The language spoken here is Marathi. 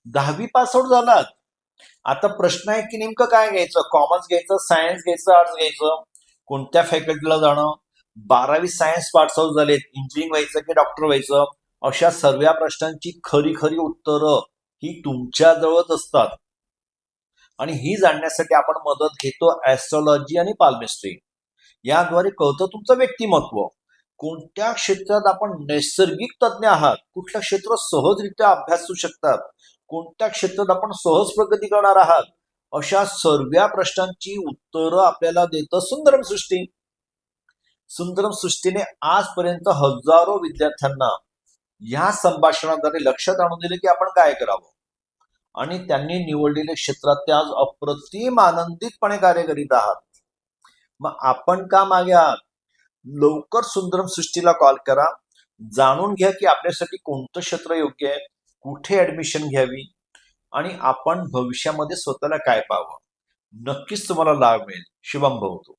10वी पास आउट झालात. आता प्रश्न आहे की नेमकं काय घ्यायचं, कॉमर्स घ्यायचं, सायन्स घ्यायचं, आर्ट्स घ्यायचं, कोणत्या फॅकल्टीला जाणं. 12वी सायन्स पास आउट झालेत, इंजिनिअरिंग व्हायचं की डॉक्टर व्हायचं, अशा सर्व प्रश्नांची खरी खरी उत्तरं ही तुमच्या जवळच असतात. आणि ही जाणण्यासाठी आपण मदत घेतो ऍस्ट्रॉलॉजी आणि पाल्मिस्ट्री. याद्वारे कळतं तुमचं व्यक्तिमत्व, कोणत्या क्षेत्रात आपण नैसर्गिक तज्ज्ञ आहात, कुठल्या क्षेत्र सहजरित्या अभ्यासू शकतात, कोणत्या क्षेत्रात आपण सहज प्रगती करणार आहात, अशा सर्व प्रश्नांची उत्तरं आपल्याला देतं सुंदरम सृष्टी. सुंदरम सृष्टीने आजपर्यंत हजारो विद्यार्थ्यांना या संभाषणाद्वारे लक्षात आणून दिले की आपण काय करावं, आणि त्यांनी निवडलेल्या क्षेत्रात ते आज अप्रतिम आनंदितपणे कार्य करीत आहात. मग आपण का मागे आहात? लवकर सुंदरम सृष्टीला कॉल करा, जाणून घ्या की आपल्यासाठी कोणतं क्षेत्र योग्य आहे, कुठे ऍडमिशन घ्यावी, आणि आपण भविष्यामध्ये स्वतःला काय पाहावं. नक्कीच तुम्हाला लाभ मिळेल. शुभम भवतु.